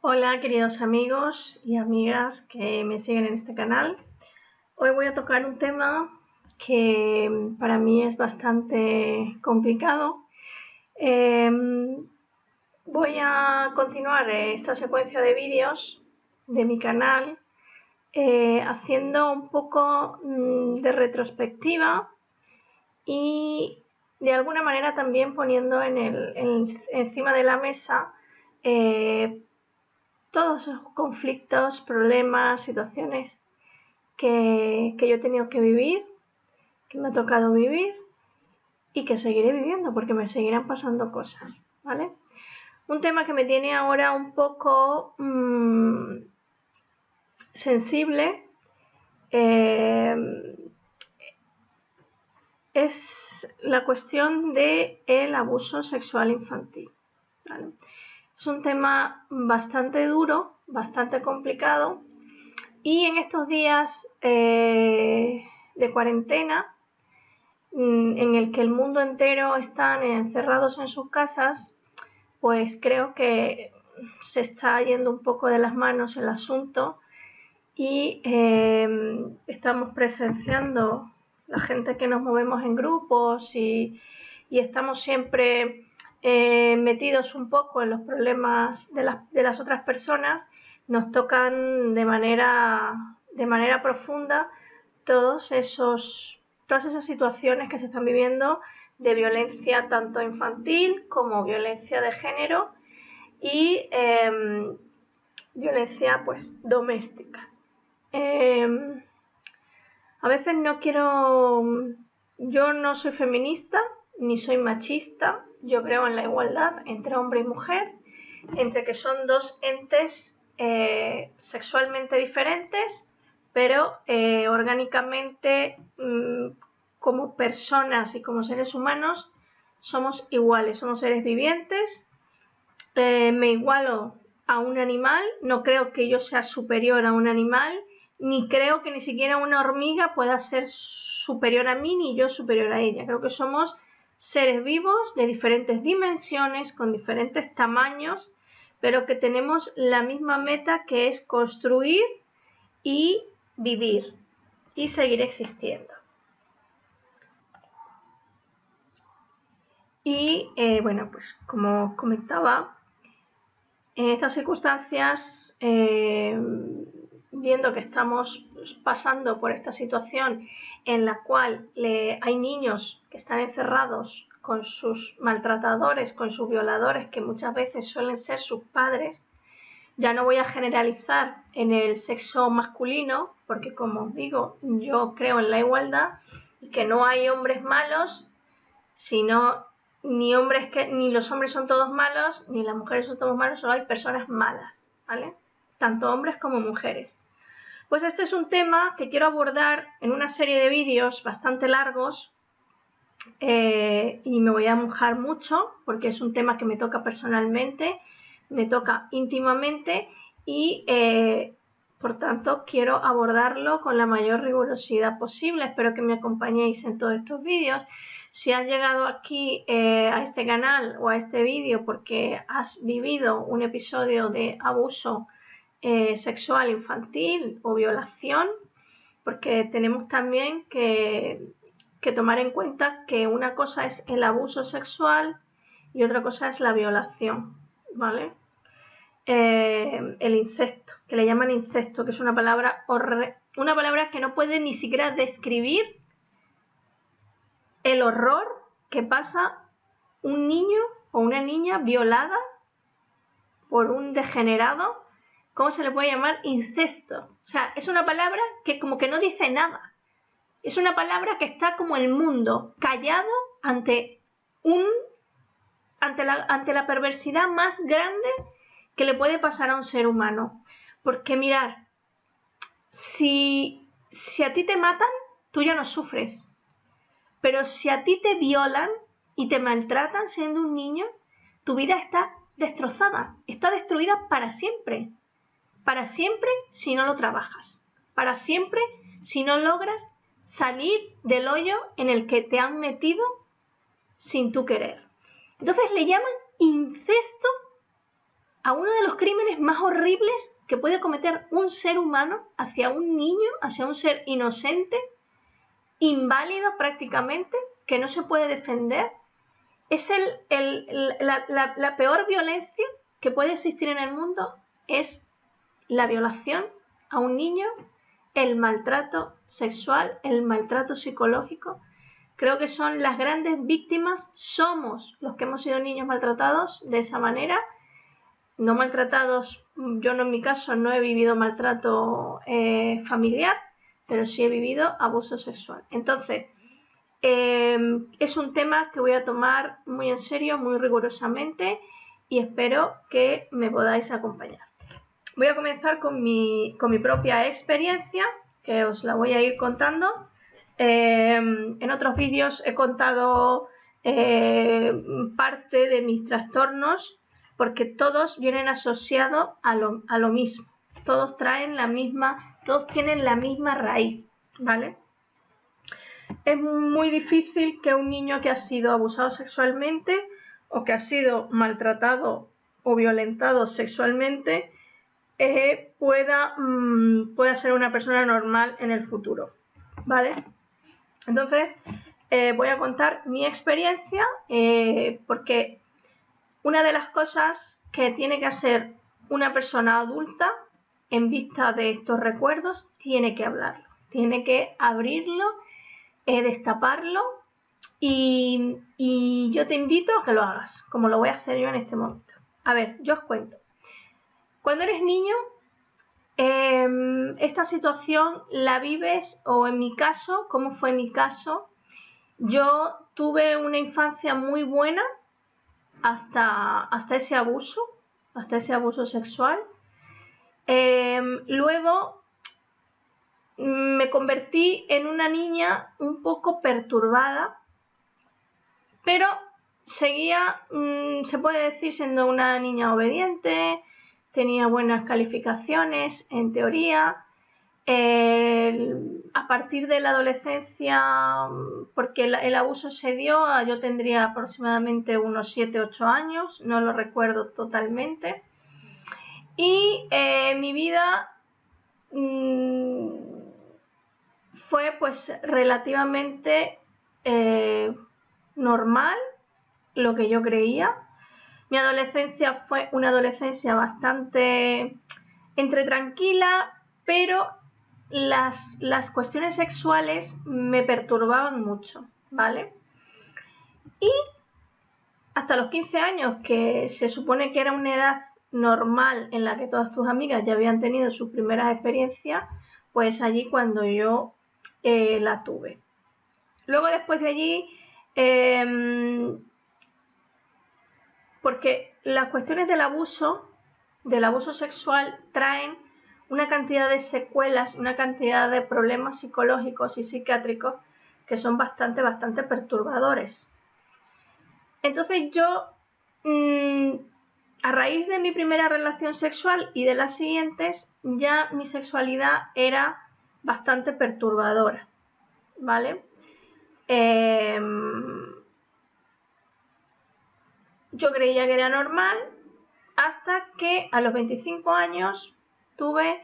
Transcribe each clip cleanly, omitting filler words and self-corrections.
Hola queridos amigos y amigas que me siguen en este canal. Hoy voy a tocar un tema que para mí es bastante complicado. Voy a continuar esta secuencia de vídeos de mi canal haciendo un poco de retrospectiva y de alguna manera también poniendo encima de la mesa todos esos conflictos, problemas, situaciones que yo he tenido que vivir, que me ha tocado vivir y que seguiré viviendo porque me seguirán pasando cosas, ¿vale? Un tema que me tiene ahora un poco sensible es la cuestión del abuso sexual infantil, ¿vale? Es un tema bastante duro, bastante complicado y en estos días de cuarentena en el que el mundo entero están encerrados en sus casas, pues creo que se está yendo un poco de las manos el asunto y estamos presenciando la gente que nos movemos en grupos y estamos siempre metidos un poco en los problemas de las otras personas, nos tocan de manera profunda todas esas situaciones que se están viviendo de violencia tanto infantil como violencia de género y violencia pues doméstica. A veces yo no soy feminista ni soy machista, yo creo en la igualdad entre hombre y mujer, entre que son dos entes sexualmente diferentes, pero orgánicamente como personas y como seres humanos somos iguales, somos seres vivientes. Me igualo a un animal, no creo que yo sea superior a un animal, ni creo que ni siquiera una hormiga pueda ser superior a mí ni yo superior a ella. Creo que somos seres vivos de diferentes dimensiones, con diferentes tamaños, pero que tenemos la misma meta, que es construir y vivir y seguir existiendo. Y bueno, pues como comentaba, en estas circunstancias, viendo que estamos pasando por esta situación en la cual hay niños que están encerrados con sus maltratadores, con sus violadores, que muchas veces suelen ser sus padres. Ya no voy a generalizar en el sexo masculino, porque como os digo, yo creo en la igualdad y que no hay hombres malos, sino ni los hombres son todos malos, ni las mujeres son todos malos, solo hay personas malas, ¿vale? Tanto hombres como mujeres. Pues este es un tema que quiero abordar en una serie de vídeos bastante largos y me voy a mojar mucho porque es un tema que me toca personalmente, me toca íntimamente y por tanto quiero abordarlo con la mayor rigurosidad posible. Espero que me acompañéis en todos estos vídeos. Si has llegado aquí a este canal o a este vídeo porque has vivido un episodio de abuso sexual infantil o violación, porque tenemos también que tomar en cuenta que una cosa es el abuso sexual y otra cosa es la violación, ¿vale? El incesto, que le llaman incesto, que es una palabra que no puede ni siquiera describir el horror que pasa un niño o una niña violada por un degenerado. ¿Cómo se le puede llamar incesto? O sea, es una palabra que como que no dice nada. Es una palabra que está como el mundo callado ante la perversidad más grande que le puede pasar a un ser humano. Porque mirar, si a ti te matan, tú ya no sufres. Pero si a ti te violan y te maltratan siendo un niño, tu vida está destrozada, está destruida para siempre. Para siempre si no lo trabajas. Para siempre si no logras salir del hoyo en el que te han metido sin tú querer. Entonces le llaman incesto a uno de los crímenes más horribles que puede cometer un ser humano hacia un niño, hacia un ser inocente, inválido prácticamente, que no se puede defender. Es la peor violencia que puede existir en el mundo, es la violación a un niño, el maltrato sexual, el maltrato psicológico. Creo que son las grandes víctimas, somos los que hemos sido niños maltratados de esa manera. No maltratados, yo no, en mi caso no he vivido maltrato familiar, pero sí he vivido abuso sexual. Entonces, es un tema que voy a tomar muy en serio, muy rigurosamente, y espero que me podáis acompañar. Voy a comenzar con mi propia experiencia, que os la voy a ir contando. En otros vídeos he contado parte de mis trastornos, porque todos vienen asociados a lo mismo. Todos tienen la misma raíz, ¿vale? Es muy difícil que un niño que ha sido abusado sexualmente o que ha sido maltratado o violentado sexualmente pueda ser una persona normal en el futuro, ¿vale? Entonces, voy a contar mi experiencia porque una de las cosas que tiene que hacer una persona adulta en vista de estos recuerdos, tiene que hablarlo, tiene que abrirlo, destaparlo, y yo te invito a que lo hagas, como lo voy a hacer yo en este momento. A ver, yo os cuento. Cuando eres niño, esta situación la vives, o en mi caso, como fue mi caso, yo tuve una infancia muy buena hasta ese abuso sexual. Luego me convertí en una niña un poco perturbada, pero seguía, se puede decir, siendo una niña obediente, tenía buenas calificaciones en teoría. A partir de la adolescencia, porque el abuso se dio, yo tendría aproximadamente unos 7-8 años, no lo recuerdo totalmente, y mi vida fue pues relativamente normal, lo que yo creía. Mi adolescencia fue una adolescencia bastante entre tranquila, pero las cuestiones sexuales me perturbaban mucho, ¿vale? Y hasta los 15 años, que se supone que era una edad normal en la que todas tus amigas ya habían tenido sus primeras experiencias, pues allí cuando yo la tuve. Luego después de allí, porque las cuestiones del abuso sexual traen una cantidad de secuelas, una cantidad de problemas psicológicos y psiquiátricos que son bastante perturbadores. Entonces yo, a raíz de mi primera relación sexual y de las siguientes, ya mi sexualidad era bastante perturbadora, ¿vale? Yo creía que era normal hasta que a los 25 años tuve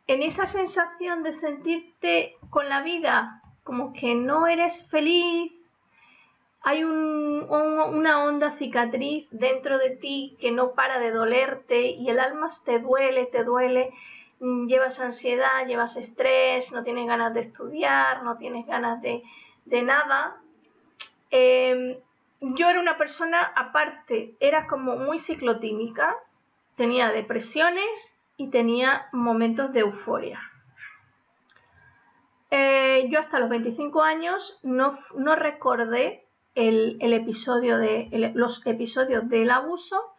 en esa sensación de sentirte con la vida como que no eres feliz. Hay una honda cicatriz dentro de ti que no para de dolerte y el alma te duele, llevas ansiedad, llevas estrés, no tienes ganas de estudiar, no tienes ganas de nada. Yo era una persona, aparte, era como muy ciclotímica, tenía depresiones y tenía momentos de euforia. Yo hasta los 25 años no recordé los episodios del abuso,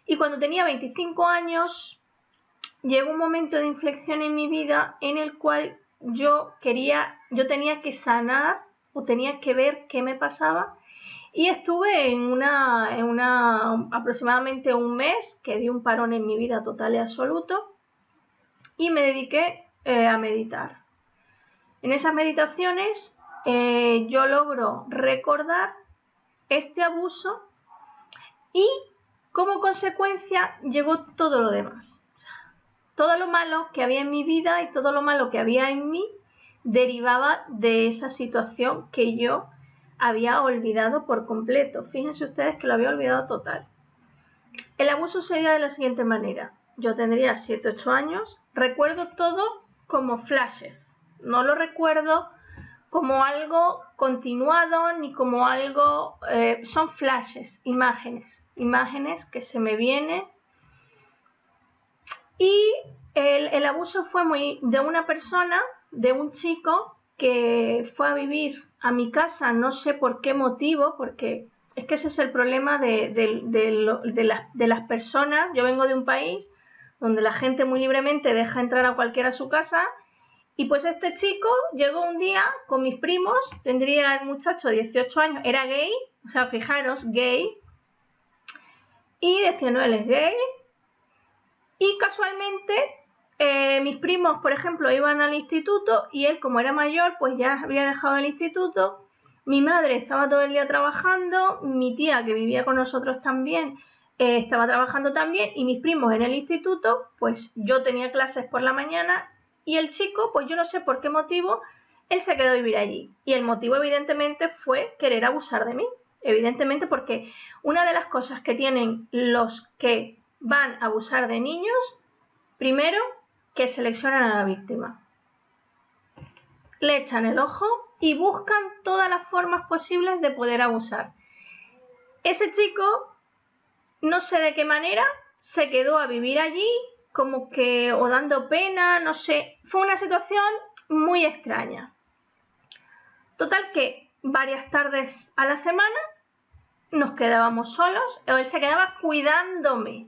y cuando tenía 25 años llegó un momento de inflexión en mi vida en el cual yo tenía que sanar, o tenía que ver qué me pasaba, y estuve en aproximadamente un mes que di un parón en mi vida total y absoluto, y me dediqué a meditar. En esas meditaciones yo logro recordar este abuso y como consecuencia llegó todo lo demás. O sea, todo lo malo que había en mi vida y todo lo malo que había en mí derivaba de esa situación que yo había olvidado por completo. Fíjense ustedes que lo había olvidado total. El abuso sería de la siguiente manera. Yo tendría 7, 8 años, recuerdo todo como flashes. No lo recuerdo como algo continuado ni como algo... son flashes, imágenes que se me vienen. Y el abuso fue de una persona, de un chico que fue a vivir a mi casa, no sé por qué motivo, porque es que ese es el problema de las personas. Yo vengo de un país donde la gente muy libremente deja entrar a cualquiera a su casa, y pues este chico llegó un día con mis primos, tendría el muchacho 18 años, era gay, o sea, fijaros, gay, y decía, no, él es gay. Y casualmente mis primos, por ejemplo, iban al instituto y él, como era mayor, pues ya había dejado el instituto. Mi madre estaba todo el día trabajando, mi tía, que vivía con nosotros también, estaba trabajando también, y mis primos en el instituto, pues yo tenía clases por la mañana, y el chico, pues yo no sé por qué motivo, él se quedó a vivir allí. Y el motivo evidentemente fue querer abusar de mí, evidentemente, porque una de las cosas que tienen los que van a abusar de niños, primero, que seleccionan a la víctima. Le echan el ojo y buscan todas las formas posibles de poder abusar. Ese chico, no sé de qué manera, se quedó a vivir allí, como que o dando pena, no sé. Fue una situación muy extraña. Total que varias tardes a la semana nos quedábamos solos, o él se quedaba cuidándome.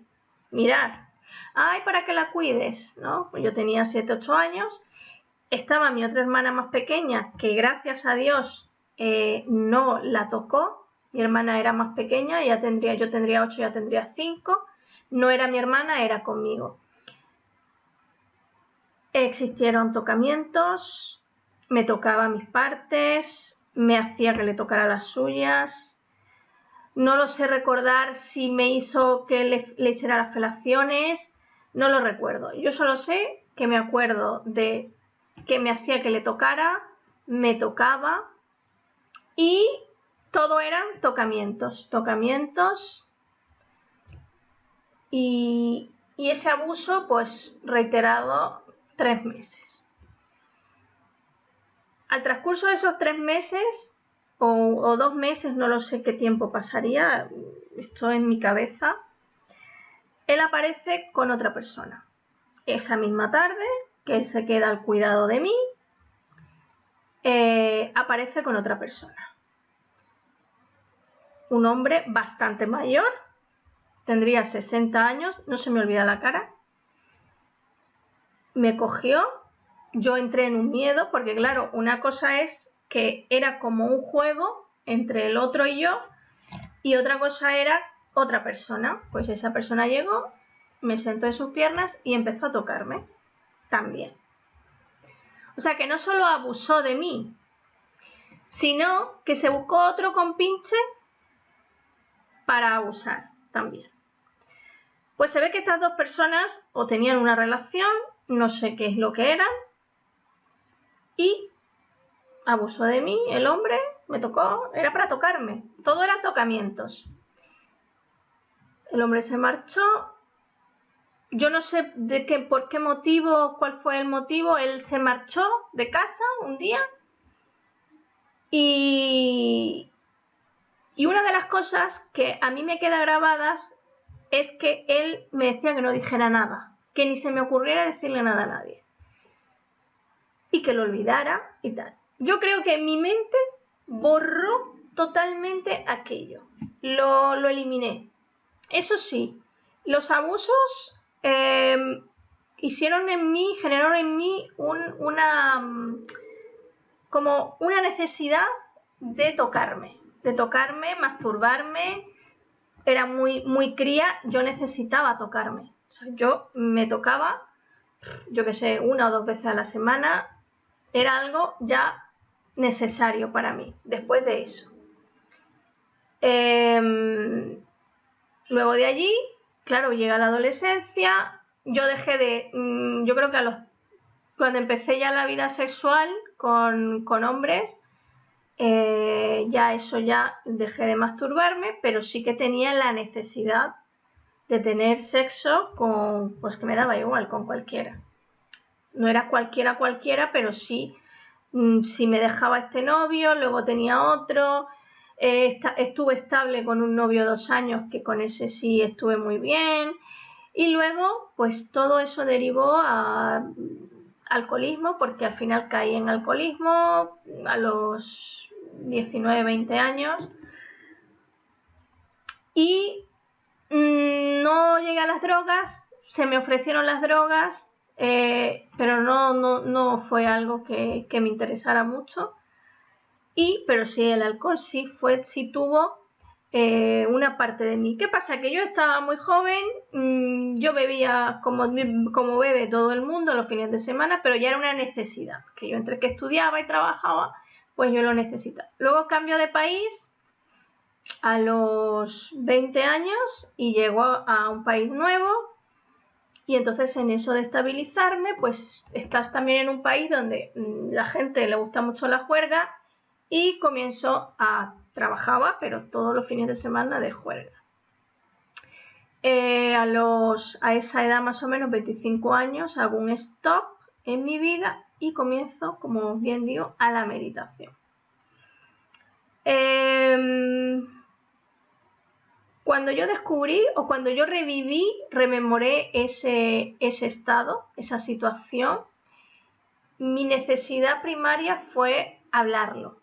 Mirad, ay, para que la cuides, ¿no? Pues yo tenía 7, 8 años, estaba mi otra hermana más pequeña, que gracias a Dios no la tocó. Mi hermana era más pequeña, yo tendría 8, ya tendría 5, no era mi hermana, era conmigo. Existieron tocamientos, me tocaba mis partes, me hacía que le tocara las suyas. No lo sé recordar si me hizo que le hiciera las felaciones, no lo recuerdo. Yo solo sé que me acuerdo de que me hacía que le tocara, me tocaba, y todo eran tocamientos, y ese abuso pues reiterado 3 meses. Al transcurso de esos 3 meses o 2 meses, no lo sé qué tiempo pasaría, esto en mi cabeza, él aparece con otra persona. Esa misma tarde, que él se queda al cuidado de mí, aparece con otra persona. Un hombre bastante mayor, tendría 60 años, no se me olvida la cara. Me cogió, yo entré en un miedo, porque claro, una cosa es que era como un juego entre el otro y yo, y otra cosa era otra persona. Pues esa persona llegó, me sentó en sus piernas y empezó a tocarme también. O sea que no solo abusó de mí, sino que se buscó otro compinche para abusar también. Pues se ve que estas dos personas o tenían una relación, no sé qué es lo que eran, y abusó de mí, el hombre me tocó, era para tocarme, todo eran tocamientos. El hombre se marchó, yo no sé por qué motivo, cuál fue el motivo, él se marchó de casa un día, y una de las cosas que a mí me queda grabadas es que él me decía que no dijera nada, que ni se me ocurriera decirle nada a nadie, y que lo olvidara y tal. Yo creo que mi mente borró totalmente aquello, lo eliminé. Eso sí, los abusos generaron en mí como una necesidad de tocarme, masturbarme. Era muy cría, yo necesitaba tocarme. O sea, yo me tocaba, yo qué sé, 1 o 2 veces a la semana, era algo ya necesario para mí, después de eso. Luego de allí, claro, llega la adolescencia, yo dejé de, yo creo que cuando empecé ya la vida sexual con hombres, ya dejé de masturbarme, pero sí que tenía la necesidad de tener sexo con, pues que me daba igual, con cualquiera. No era cualquiera, pero sí, si me dejaba este novio, luego tenía otro, estuve estable con un novio 2 años, que con ese sí estuve muy bien, y luego pues todo eso derivó a alcoholismo, porque al final caí en alcoholismo a los 19, 20 años, y no llegué a las drogas, se me ofrecieron las drogas, pero no fue algo que me interesara mucho. Pero sí, el alcohol sí tuvo una parte de mí. ¿Qué pasa? Que yo estaba muy joven, yo bebía como bebe todo el mundo los fines de semana, pero ya era una necesidad, que yo entre que estudiaba y trabajaba, pues yo lo necesitaba. Luego cambio de país a los 20 años y llego a un país nuevo, y entonces en eso de estabilizarme, pues estás también en un país donde la gente le gusta mucho la juerga, y trabajaba, pero todos los fines de semana de juerga. A esa edad más o menos, 25 años, hago un stop en mi vida y comienzo, como bien digo, a la meditación. Cuando yo descubrí o cuando yo rememoré ese estado, esa situación, mi necesidad primaria fue hablarlo.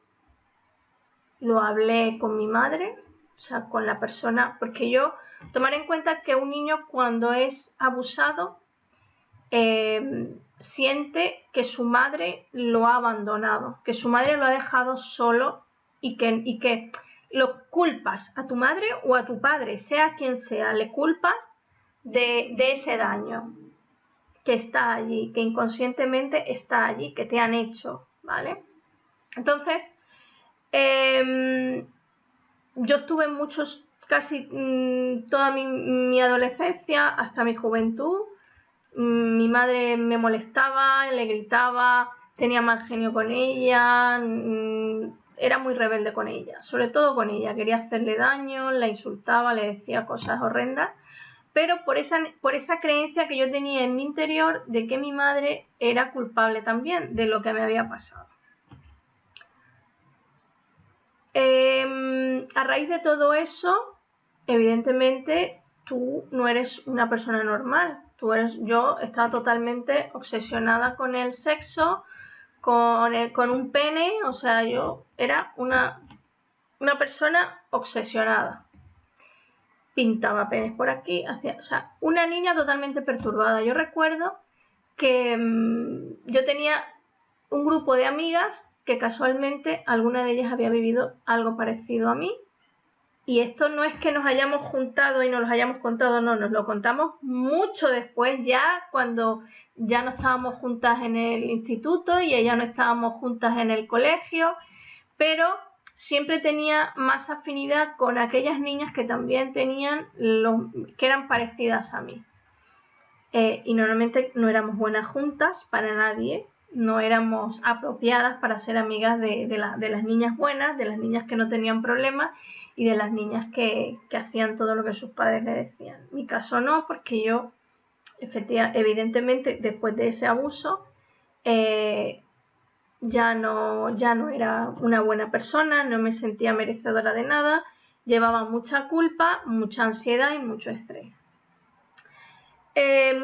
Lo hablé con mi madre, o sea, con la persona, porque tomar en cuenta que un niño cuando es abusado siente que su madre lo ha abandonado, que su madre lo ha dejado solo, y que lo culpas a tu madre o a tu padre, sea quien sea, le culpas de ese daño que está allí, que inconscientemente está allí, que te han hecho, ¿vale? Entonces, yo estuve casi toda mi adolescencia, hasta mi juventud, mi madre me molestaba, le gritaba, tenía mal genio con ella, era muy rebelde con ella, sobre todo con ella, quería hacerle daño, la insultaba, le decía cosas horrendas, pero por esa creencia que yo tenía en mi interior de que mi madre era culpable también de lo que me había pasado. A raíz de todo eso, evidentemente tú no eres una persona normal. Yo estaba totalmente obsesionada con el sexo, con un pene, o sea, yo era una persona obsesionada. Pintaba penes por aquí, o sea, una niña totalmente perturbada. Yo recuerdo que yo tenía un grupo de amigas que casualmente alguna de ellas había vivido algo parecido a mí, y esto no es que nos hayamos juntado y nos lo hayamos contado, no, nos lo contamos mucho después, ya cuando ya no estábamos juntas en el instituto y ya no estábamos juntas en el colegio, pero siempre tenía más afinidad con aquellas niñas que también que eran parecidas a mí. Y normalmente no éramos buenas juntas para nadie, no éramos apropiadas para ser amigas de las niñas buenas, de las niñas que no tenían problemas y de las niñas que hacían todo lo que sus padres le decían. En mi caso no, porque yo, evidentemente, después de ese abuso, ya no era una buena persona, no me sentía merecedora de nada, llevaba mucha culpa, mucha ansiedad y mucho estrés.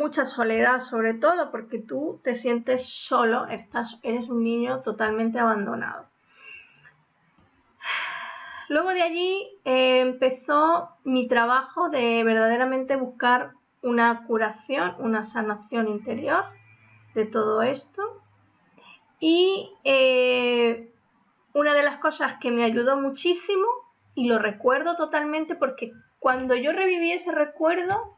Mucha soledad, sobre todo porque tú te sientes solo, eres un niño totalmente abandonado. Luego de allí empezó mi trabajo de verdaderamente buscar una curación, una sanación interior de todo esto, y una de las cosas que me ayudó muchísimo, y lo recuerdo totalmente porque cuando yo reviví ese recuerdo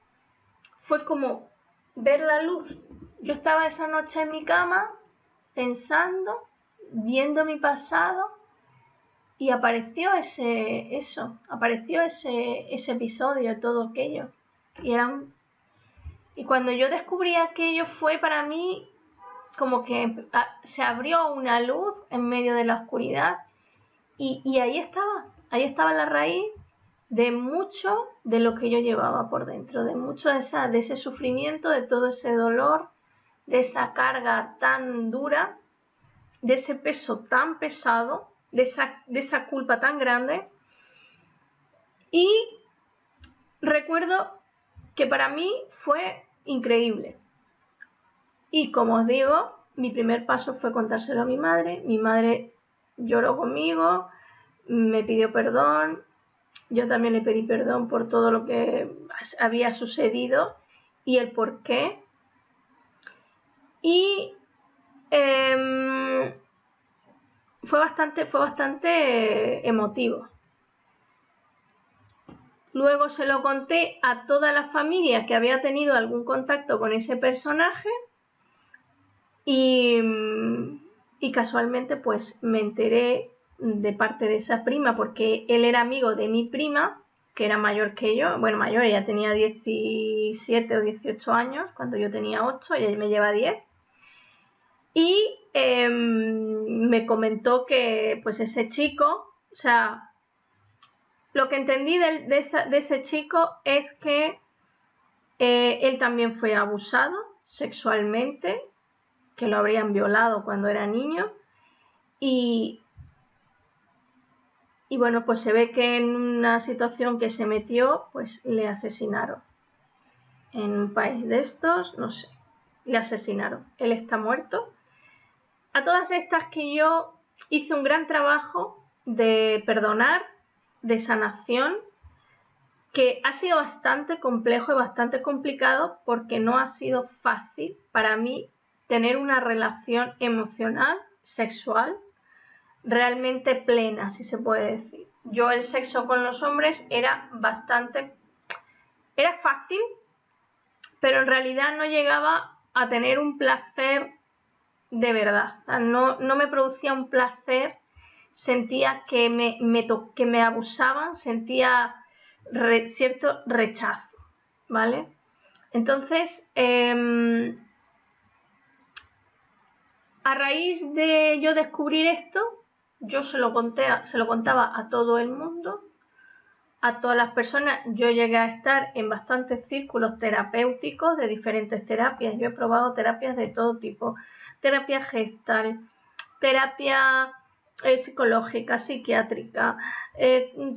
fue como ver la luz. Yo estaba esa noche en mi cama pensando, viendo mi pasado, y apareció apareció ese episodio, todo aquello. Y cuando yo descubrí aquello fue para mí como que se abrió una luz en medio de la oscuridad y ahí estaba la raíz de mucho de lo que yo llevaba por dentro, de mucho de ese sufrimiento, de todo ese dolor, de esa carga tan dura, de ese peso tan pesado, de esa culpa tan grande. Y recuerdo que para mí fue increíble. Y como os digo, mi primer paso fue contárselo a mi madre lloró conmigo, me pidió perdón, yo también le pedí perdón por todo lo que había sucedido y el por qué. Y fue bastante emotivo. Luego se lo conté a toda la familia que había tenido algún contacto con ese personaje y casualmente pues me enteré de parte de esa prima porque él era amigo de mi prima, que era mayor que yo, bueno, mayor, ella tenía 17 o 18 años, cuando yo tenía 8, ella me lleva 10. Y me comentó que pues ese chico, o sea, lo que entendí de ese chico es que él también fue abusado sexualmente, que lo habrían violado cuando era niño y bueno, pues se ve que en una situación que se metió, pues le asesinaron. En un país de estos, no sé, le asesinaron. Él está muerto. A todas estas que yo hice un gran trabajo de perdonar, de sanación, que ha sido bastante complejo y bastante complicado porque no ha sido fácil para mí tener una relación emocional, sexual, realmente plena, si se puede decir. Yo el sexo con los hombres era fácil, pero en realidad no llegaba a tener un placer de verdad. O sea, no me producía un placer, sentía que me abusaban, sentía cierto rechazo, ¿vale? Entonces, a raíz de yo descubrir esto, yo se lo contaba a todo el mundo, a todas las personas. Yo llegué a estar en bastantes círculos terapéuticos de diferentes terapias. Yo he probado terapias de todo tipo, terapia gestal, terapia psicológica, psiquiátrica,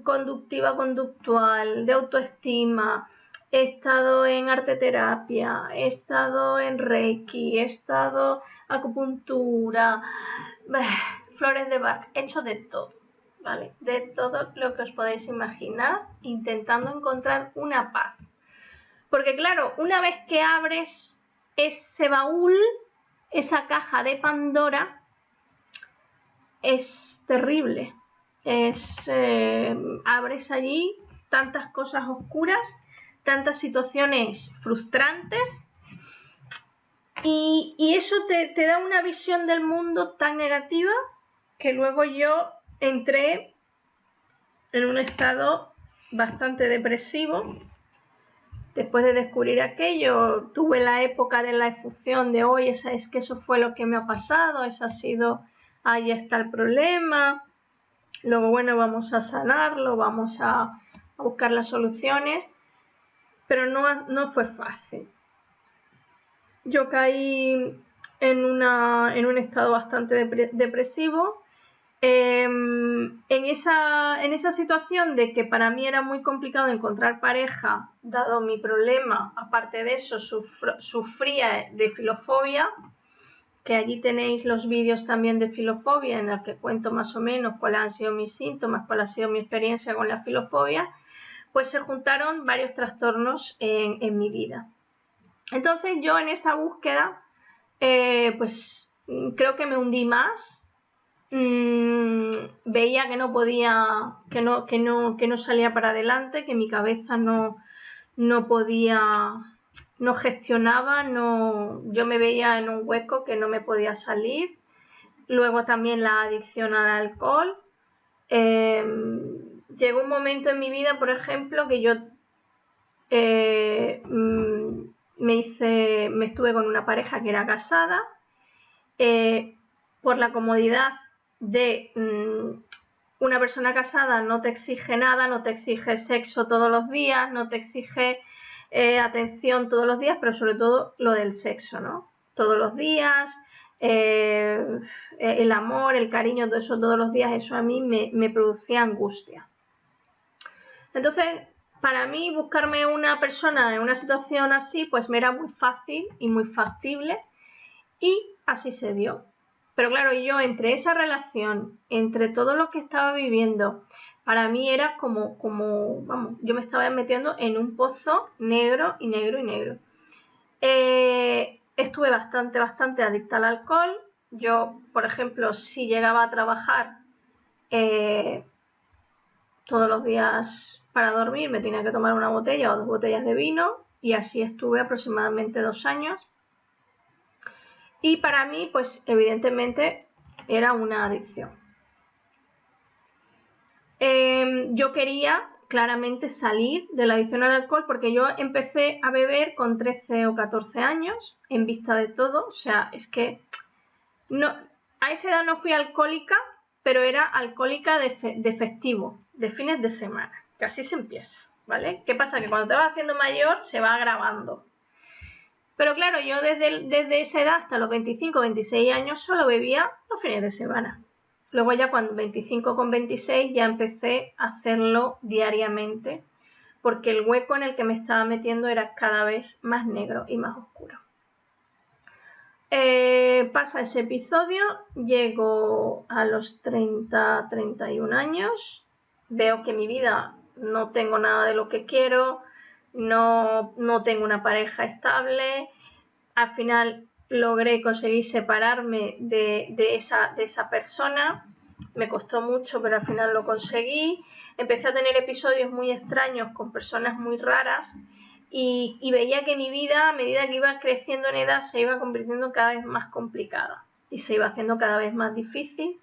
conductiva, conductual, de autoestima. He estado en arteterapia, he estado en reiki, he estado acupuntura, flores de Bach, he hecho de todo, ¿vale? De todo lo que os podéis imaginar, intentando encontrar una paz. Porque claro, una vez que abres ese baúl, esa caja de Pandora, es terrible. Abres allí tantas cosas oscuras, tantas situaciones frustrantes y eso te da una visión del mundo tan negativa que luego yo entré en un estado bastante depresivo. Después de descubrir aquello, tuve la época de la efusión de hoy, es que eso fue lo que me ha pasado, ahí está el problema. Luego, bueno, vamos a sanarlo, vamos a buscar las soluciones, pero no fue fácil. Yo caí en un estado bastante depresivo. En esa situación de que para mí era muy complicado encontrar pareja, dado mi problema, aparte de eso, sufría de filofobia, que allí tenéis los vídeos también de filofobia en los que cuento más o menos cuáles han sido mis síntomas, cuál ha sido mi experiencia con la filofobia, pues se juntaron varios trastornos en mi vida. Entonces yo en esa búsqueda, pues creo que me hundí más, veía que no podía, que no salía para adelante, que mi cabeza no podía, no gestionaba, yo me veía en un hueco que no me podía salir. Luego también la adicción al alcohol, llegó un momento en mi vida, por ejemplo, que yo me estuve con una pareja que era casada, por la comodidad de una persona casada no te exige nada, no te exige sexo todos los días, no te exige atención todos los días, pero sobre todo lo del sexo, ¿no? Todos los días, el amor, el cariño, todo eso todos los días, eso a mí me producía angustia. Entonces, para mí buscarme una persona en una situación así, pues me era muy fácil y muy factible, y así se dio. Pero claro, yo entre esa relación, entre todo lo que estaba viviendo, para mí era como vamos, yo me estaba metiendo en un pozo negro y negro y negro. Estuve bastante adicta al alcohol. Yo, por ejemplo, si llegaba a trabajar todos los días para dormir, me tenía que tomar una botella o 2 botellas de vino, y así estuve aproximadamente 2 años. Y para mí, pues evidentemente era una adicción. Yo quería claramente salir de la adicción al alcohol, porque yo empecé a beber con 13 o 14 años, en vista de todo. O sea, es que no, a esa edad no fui alcohólica, pero era alcohólica de festivo, de fines de semana, que así se empieza, ¿vale? ¿Qué pasa? Que cuando te vas haciendo mayor se va agravando. Pero claro, yo desde esa edad hasta los 25, 26 años solo bebía los fines de semana. Luego ya cuando 25 con 26 ya empecé a hacerlo diariamente, porque el hueco en el que me estaba metiendo era cada vez más negro y más oscuro. Pasa ese episodio, llego a los 30, 31 años, veo que mi vida no tengo nada de lo que quiero, no tengo una pareja estable. Al final logré conseguir separarme de esa persona. Me costó mucho, pero al final lo conseguí. Empecé a tener episodios muy extraños con personas muy raras, y veía que mi vida, a medida que iba creciendo en edad, se iba convirtiendo cada vez más complicada y se iba haciendo cada vez más difícil.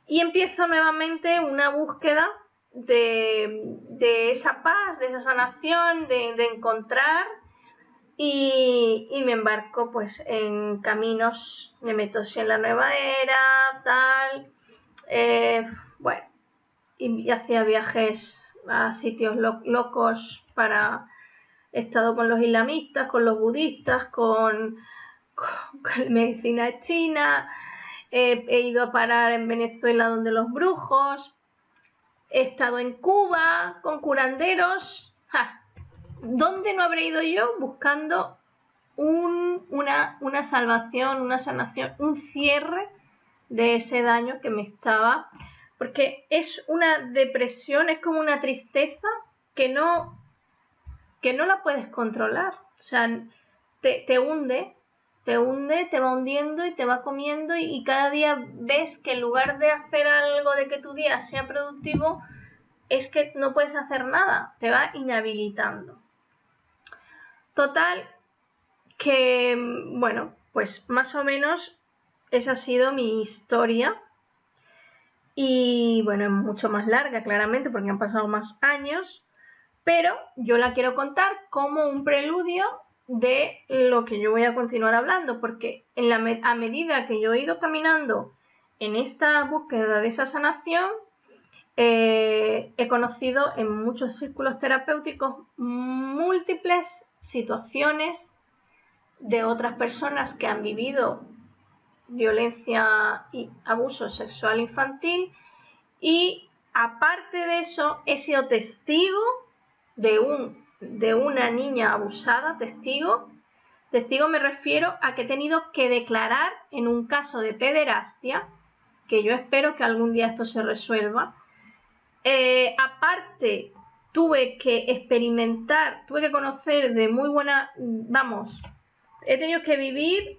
Y empiezo nuevamente una búsqueda de esa paz, de esa sanación, de encontrar, y me embarco pues en caminos, me meto en la nueva era, tal, bueno, y hacía viajes a sitios locos he estado con los islamistas, con los budistas, con medicina china, he ido a parar en Venezuela donde los brujos, he estado en Cuba con curanderos. ¿Dónde no habré ido yo buscando una salvación, una sanación, un cierre de ese daño que me estaba? Porque es una depresión, es como una tristeza que no la puedes controlar. O sea, te hunde, te va hundiendo y te va comiendo, y cada día ves que en lugar de hacer algo, de que tu día sea productivo, es que no puedes hacer nada, te va inhabilitando. Total, que bueno, pues más o menos esa ha sido mi historia. Y bueno, es mucho más larga, claramente, porque han pasado más años, pero yo la quiero contar como un preludio de lo que yo voy a continuar hablando, porque a medida que yo he ido caminando en esta búsqueda de esa sanación, he conocido en muchos círculos terapéuticos múltiples situaciones de otras personas que han vivido violencia y abuso sexual infantil, y aparte de eso he sido testigo de una niña abusada. Testigo me refiero a que he tenido que declarar en un caso de pederastia, que yo espero que algún día esto se resuelva. Aparte, tuve que conocer de muy buena, he tenido que vivir,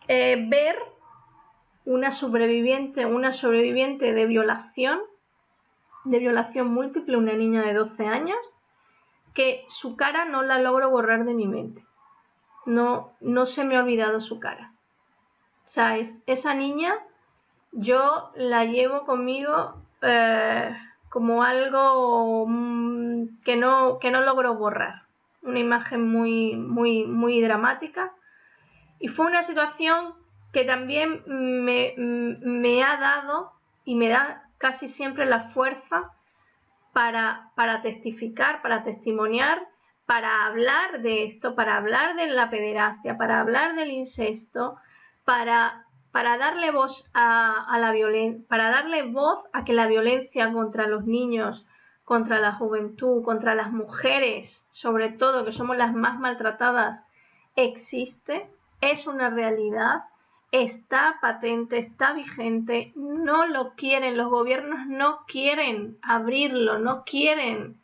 ver una sobreviviente de violación múltiple, una niña de 12 años, que su cara no la logro borrar de mi mente. No se me ha olvidado su cara. O sea, esa niña yo la llevo conmigo como algo que no logro borrar. Una imagen muy dramática. Y fue una situación que también me ha dado y me da casi siempre la fuerza para testificar, para testimoniar, para hablar de esto, para hablar de la pederastia, para hablar del incesto, para darle voz a la violencia, para darle voz a que la violencia contra los niños, contra la juventud, contra las mujeres, sobre todo, que somos las más maltratadas, existe, es una realidad, está patente, está vigente, no lo quieren, los gobiernos no quieren abrirlo, no quieren,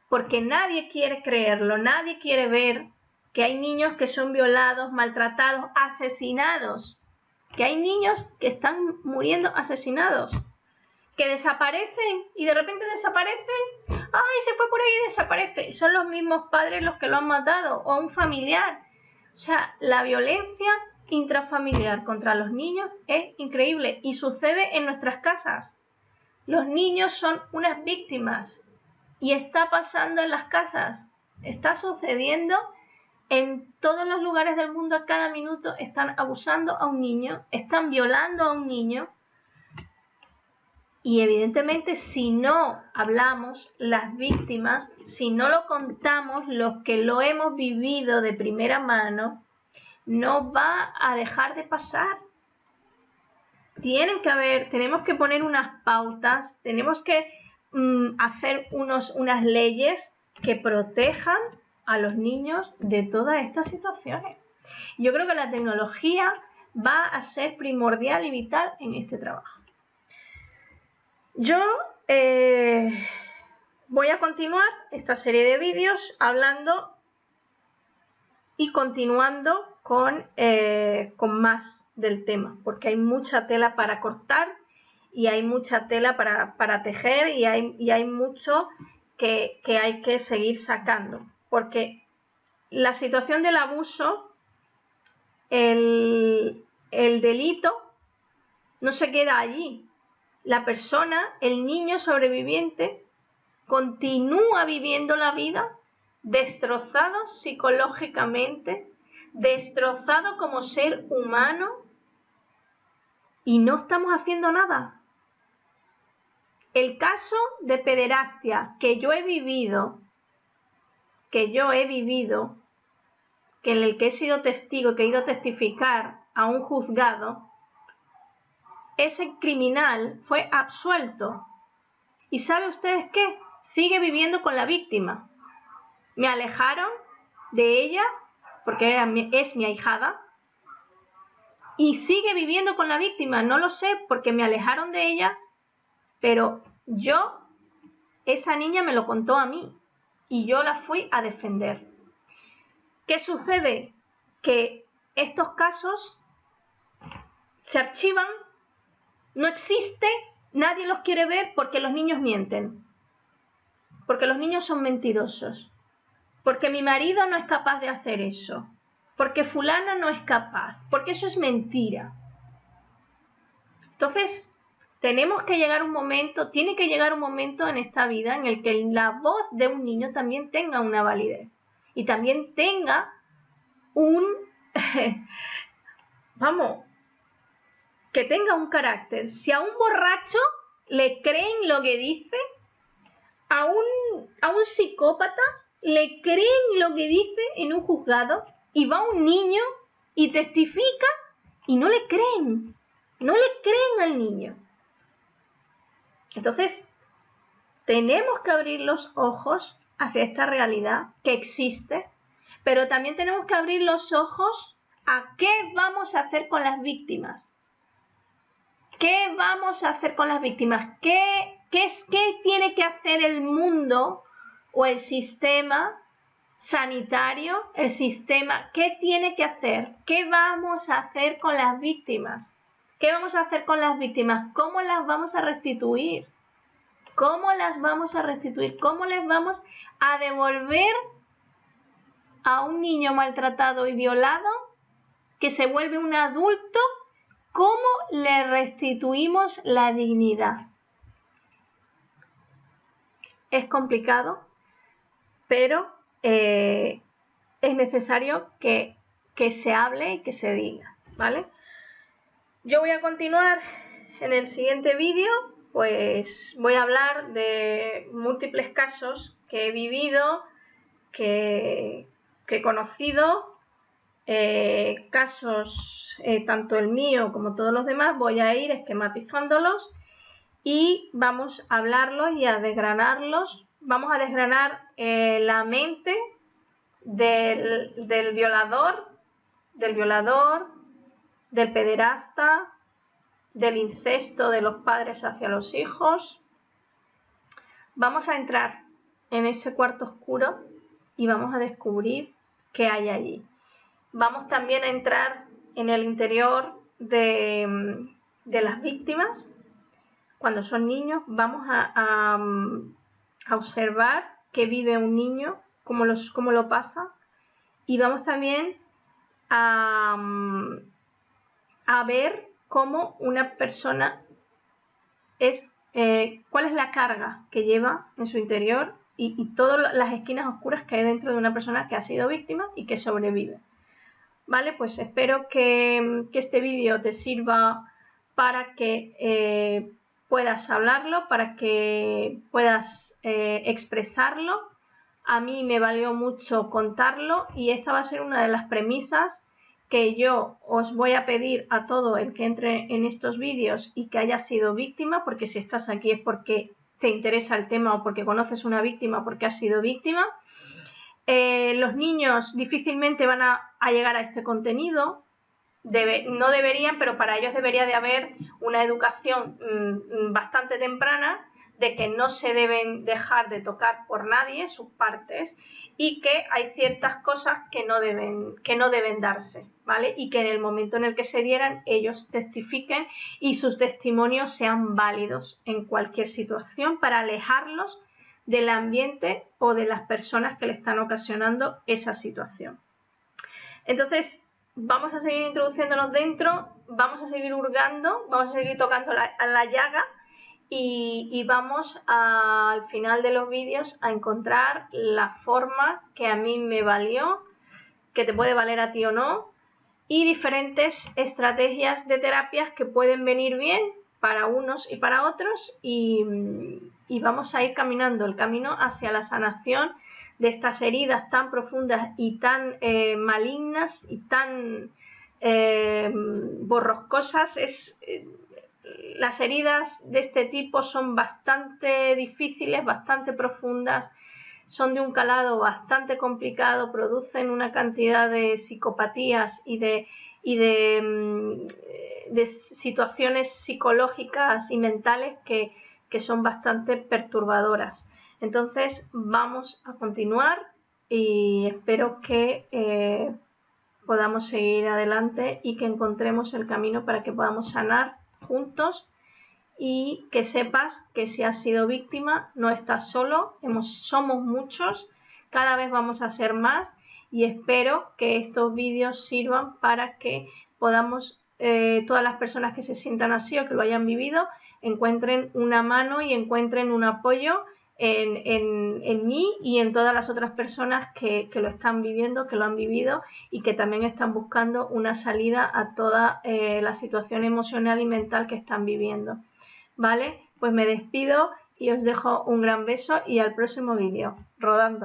porque nadie quiere creerlo, nadie quiere ver que hay niños que son violados, maltratados, asesinados, que hay niños que están muriendo asesinados, que desaparecen y de repente desaparecen, ¡ay, se fue por ahí y desaparece! Y son los mismos padres los que lo han matado, o un familiar. O sea, la violencia intrafamiliar contra los niños es increíble y sucede en nuestras casas. Los niños son unas víctimas y está pasando en las casas, está sucediendo en todos los lugares del mundo. A cada minuto están abusando a un niño, están violando a un niño. Y evidentemente si no hablamos, las víctimas, si no lo contamos, los que lo hemos vivido de primera mano, no va a dejar de pasar. Tenemos que poner unas pautas, tenemos que hacer unas leyes que protejan a los niños de todas estas situaciones. Yo creo que la tecnología va a ser primordial y vital en este trabajo. Yo voy a continuar esta serie de vídeos hablando y continuando con más del tema, porque hay mucha tela para cortar y hay mucha tela para tejer y hay mucho que hay que seguir sacando, porque la situación del abuso, el delito, no se queda allí. La persona, el niño sobreviviente, continúa viviendo la vida destrozado psicológicamente, destrozado como ser humano, y no estamos haciendo nada. El caso de pederastia que yo he vivido, que en el que he sido testigo, que he ido a testificar a un juzgado, ese criminal fue absuelto. ¿Y sabe ustedes qué? Sigue viviendo con la víctima. Me alejaron de ella, porque es mi ahijada, y sigue viviendo con la víctima. No lo sé porque me alejaron de ella, pero esa niña me lo contó a mí y yo la fui a defender. ¿Qué sucede? Que estos casos se archivan, no existe, nadie los quiere ver porque los niños mienten, porque los niños son mentirosos, porque mi marido no es capaz de hacer eso, porque fulana no es capaz, porque eso es mentira. Entonces, tiene que llegar un momento en esta vida en el que la voz de un niño también tenga una validez y también tenga que tenga un carácter. Si a un borracho le creen lo que dice, a un psicópata le creen lo que dice en un juzgado, y va un niño y testifica y no le creen al niño. Entonces, tenemos que abrir los ojos hacia esta realidad que existe, pero también tenemos que abrir los ojos a qué vamos a hacer con las víctimas. ¿Qué vamos a hacer con las víctimas? ¿Qué tiene que hacer el mundo o el sistema sanitario, qué tiene que hacer? ¿Qué vamos a hacer con las víctimas? ¿Qué vamos a hacer con las víctimas? ¿Cómo las vamos a restituir? ¿Cómo las vamos a restituir? ¿Cómo les vamos a devolver a un niño maltratado y violado que se vuelve un adulto ¿Cómo le restituimos la dignidad? Es complicado, pero es necesario que se hable y que se diga, ¿vale? Yo voy a continuar en el siguiente vídeo, pues voy a hablar de múltiples casos que he vivido, que he conocido, casos tanto el mío como todos los demás, voy a ir esquematizándolos y vamos a hablarlos y a desgranarlos. Vamos a desgranar la mente del violador, del pederasta, del incesto de los padres hacia los hijos. Vamos a entrar en ese cuarto oscuro y vamos a descubrir qué hay allí. Vamos también a entrar en el interior de las víctimas. Cuando son niños, vamos a observar qué vive un niño, cómo lo pasa, y vamos también a ver cómo una persona cuál es la carga que lleva en su interior y todas las esquinas oscuras que hay dentro de una persona que ha sido víctima y que sobrevive. Vale, pues espero que este vídeo te sirva para que puedas hablarlo, para que puedas expresarlo. A mí me valió mucho contarlo y esta va a ser una de las premisas que yo os voy a pedir a todo el que entre en estos vídeos y que haya sido víctima, porque si estás aquí es porque te interesa el tema o porque conoces una víctima, porque has sido víctima. Los niños difícilmente van a llegar a este contenido, no deberían, pero para ellos debería de haber una educación bastante temprana de que no se deben dejar de tocar por nadie sus partes y que hay ciertas cosas que no deben darse, ¿vale? Y que en el momento en el que se dieran ellos testifiquen y sus testimonios sean válidos en cualquier situación para alejarlos del ambiente o de las personas que le están ocasionando esa situación. Entonces, vamos a seguir introduciéndonos dentro, vamos a seguir hurgando, vamos a seguir tocando la llaga y vamos al final de los vídeos a encontrar la forma que a mí me valió, que te puede valer a ti o no, y diferentes estrategias de terapias que pueden venir bien para unos y para otros y vamos a ir caminando el camino hacia la sanación de estas heridas tan profundas y tan malignas y tan borroscosas. Las heridas de este tipo son bastante difíciles, bastante profundas, son de un calado bastante complicado, producen una cantidad de psicopatías y de situaciones psicológicas y mentales que son bastante perturbadoras. Entonces vamos a continuar y espero que podamos seguir adelante y que encontremos el camino para que podamos sanar juntos y que sepas que si has sido víctima no estás solo, somos muchos, cada vez vamos a ser más y espero que estos vídeos sirvan para que podamos, todas las personas que se sientan así o que lo hayan vivido, encuentren una mano y encuentren un apoyo en mí y en todas las otras personas que lo están viviendo, que lo han vivido y que también están buscando una salida a toda la situación emocional y mental que están viviendo. ¿Vale? Pues me despido y os dejo un gran beso y al próximo vídeo. Rodando.